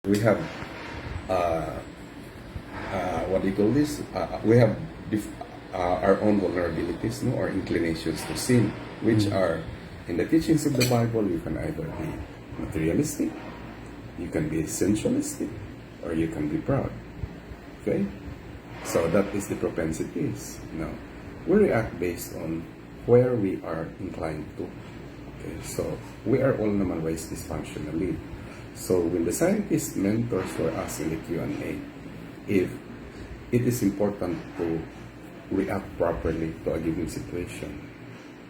We have uh, what do you call this? We have our own vulnerabilities, no, or inclinations to sin, which are in the teachings of the Bible. You can either be materialistic, you can be sensualistic, or you can be proud. Okay, so that is the propensities. Now, we react based on where we are inclined to. Okay, so we are all naman raised dysfunctionally. So when the scientist mentors were asking the Q&A if it is important to react properly to a given situation,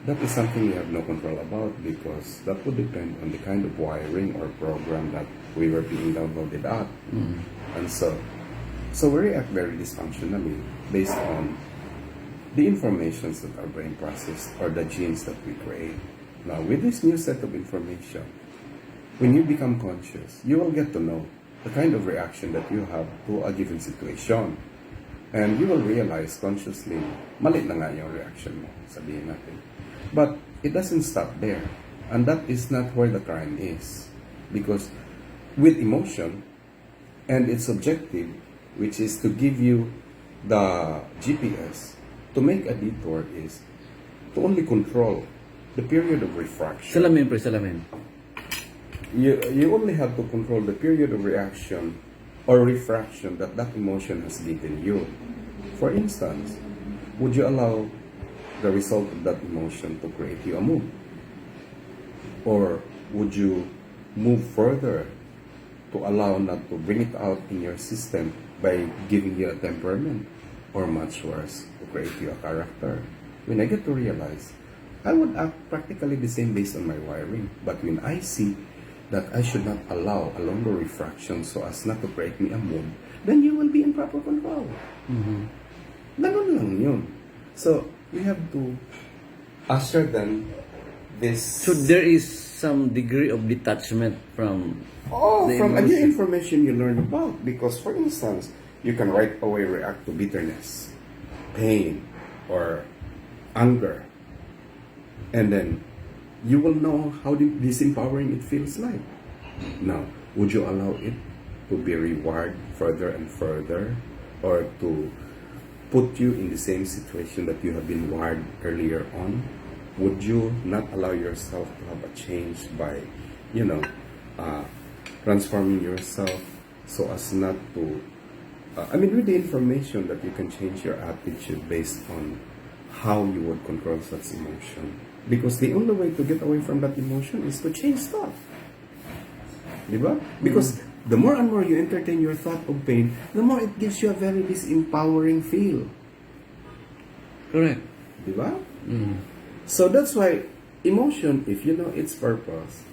that is something we have no control about, because that would depend on the kind of wiring or program that we were being downloaded at. And so we react very dysfunctionally based on the informations that our brain processes or the genes that we create. Now, with this new set of information, when you become conscious, you will get to know the kind of reaction that you have to a given situation. And you will realize consciously, mali na nga yung reaction mo, sabihin natin. But it doesn't stop there. And that is not where the crime is. Because with emotion, and its objective, which is to give you the GPS, to make a detour is to only control the period of refraction. Salamin, pre, salamin. You only have to control the period of reaction or refraction that emotion has given you. For instance, would you allow the result of that emotion to create you a mood? Or would you move further to allow not to bring it out in your system by giving you a temperament? Or much worse, to create you a character? When I get to realize, I would act practically the same based on my wiring. But when I see that I should not allow a longer refraction so as not to create me a mood, then you will be in proper control. Ganun lang yun. So, we have to usher them this... So there is some degree of detachment from Oh, the from a new emotion. information you learn about. Because, for instance, you can right away react to bitterness, pain, or anger. And then, you will know how disempowering it feels like. Now, would you allow it to be rewarded further and further? Or to put you in the same situation that you have been wired earlier on? Would you not allow yourself to have a change by, transforming yourself so as not to... with the information that you can change your attitude based on how you would control such emotion. Because the only way to get away from that emotion is to change thought. Diba? Because the more and more you entertain your thought of pain, the more it gives you a very disempowering feel. Correct. Diba? So that's why emotion, if you know its purpose,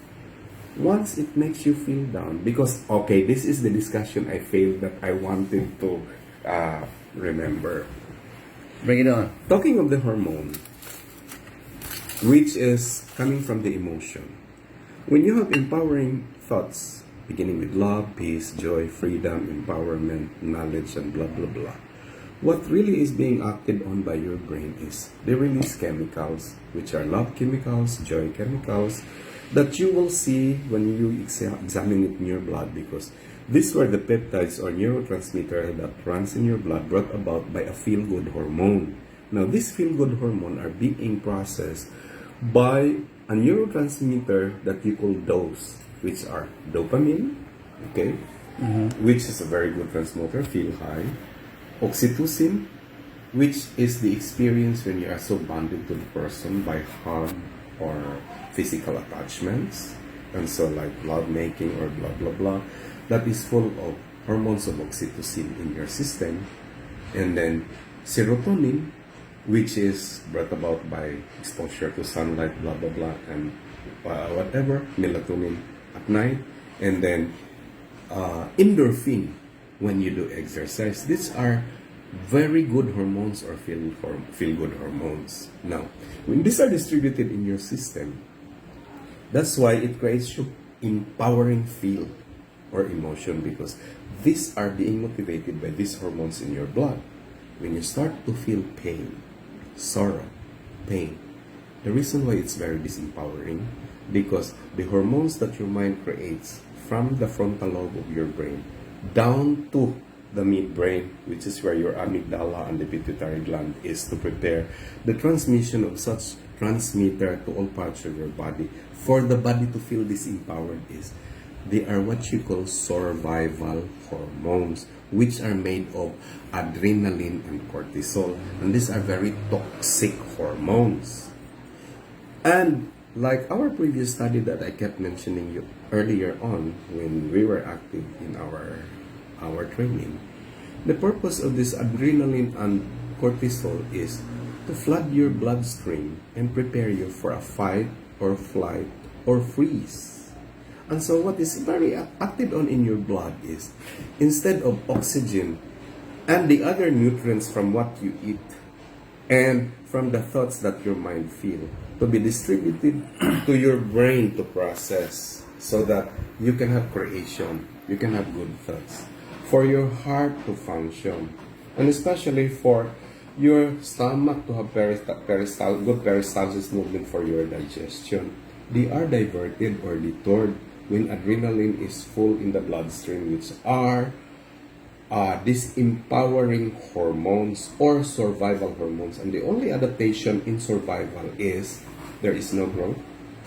once it makes you feel down, because, okay, this is the discussion I failed that I wanted to remember. Bring it on. Talking of the hormone, which is coming from the emotion. When you have empowering thoughts, beginning with love, peace, joy, freedom, empowerment, knowledge, and blah, blah, blah, what really is being acted on by your brain is they release chemicals, which are love chemicals, joy chemicals, that you will see when you examine it in your blood, because these were the peptides or neurotransmitter that runs in your blood brought about by a feel-good hormone. Now, these feel-good hormone are being processed by a neurotransmitter that you call DOS, which are dopamine, okay, which is a very good transmitter, feel high, oxytocin, which is the experience when you are so bonded to the person by hug or physical attachments, and so like love making or blah blah blah, that is full of hormones of oxytocin in your system. And then serotonin, which is brought about by exposure to sunlight, blah blah blah, and whatever, melatonin at night, and then endorphin when you do exercise. These are very good hormones or feel good hormones. Now, when these are distributed in your system, that's why it creates you empowering feel or emotion, because these are being motivated by these hormones in your blood. When you start to feel pain, sorrow, pain, the reason why it's very disempowering, because the hormones that your mind creates from the frontal lobe of your brain down to the midbrain, which is where your amygdala and the pituitary gland is, to prepare the transmission of such transmitter to all parts of your body for the body to feel disempowered is they are what you call survival hormones, which are made of adrenaline and cortisol, and these are very toxic hormones. And like our previous study that I kept mentioning you earlier on when we were active in our training, the purpose of this adrenaline and cortisol is to flood your bloodstream and prepare you for a fight or flight or freeze. And so what is very active on in your blood is, instead of oxygen and the other nutrients from what you eat and from the thoughts that your mind feel, to be distributed to your brain to process so that you can have creation, you can have good thoughts, for your heart to function, and especially for your stomach to have good peristalsis movement for your digestion. They are diverted or detoured when adrenaline is full in the bloodstream, which are disempowering hormones or survival hormones. And the only adaptation in survival is there is no growth,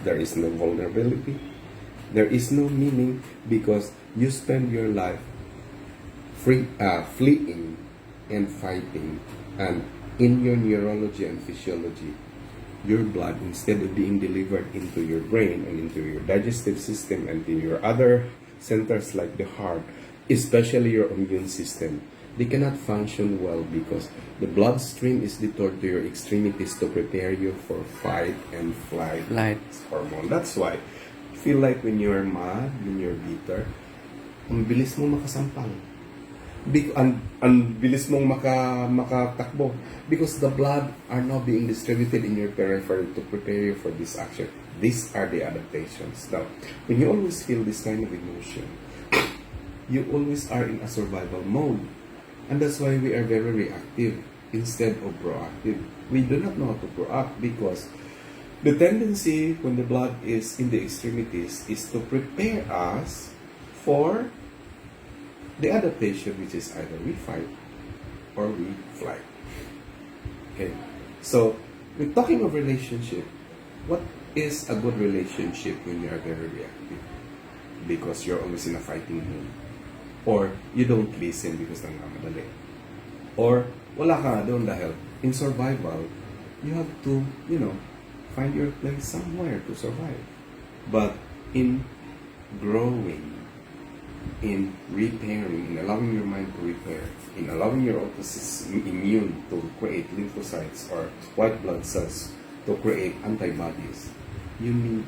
there is no vulnerability, there is no meaning, because you spend your life fleeing and fighting. And in your neurology and physiology, your blood, instead of being delivered into your brain and into your digestive system and to your other centers like the heart, especially your immune system, they cannot function well because the bloodstream is detoured to your extremities to prepare you for fight and flight hormone. That's why you feel like when you're mad, when you're bitter, ang bilis mo makasampal. Ang bilis mong makatakbo because the blood are now being distributed in your periphery to prepare you for this action. These are the adaptations. Now, when you always feel this kind of emotion, you always are in a survival mode. And that's why we are very reactive instead of proactive. We do not know how to proact because the tendency when the blood is in the extremities is to prepare us for the adaptation, which is either we fight or we fly. Okay, so we're talking of relationship. What is a good relationship when you are very reactive? Because you're always in a fighting mood. Or you don't listen because nangmamadali. Or wala ka doon dahil in survival, you have to, find your place somewhere to survive. But in growing, in repairing, in allowing your mind to repair, in allowing your immune to create lymphocytes or white blood cells to create antibodies, you need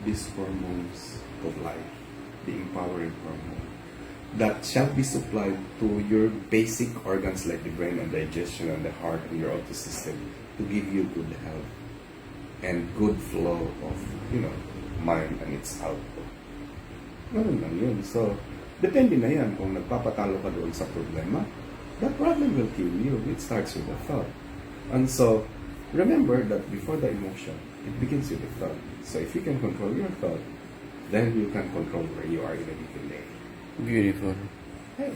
these hormones of life, the empowering hormone, that shall be supplied to your basic organs like the brain and digestion and the heart and your auto system to give you good health and good flow of, mind and its output. Ganun lang yun. So, depende na yan kung nagpapatalo ka doon sa problema. The problem will kill you. It starts with the thought. And so, remember that before the emotion, it begins with the thought. So, if you can control your thought, then you can control where you are in a given day. Beautiful. Hey.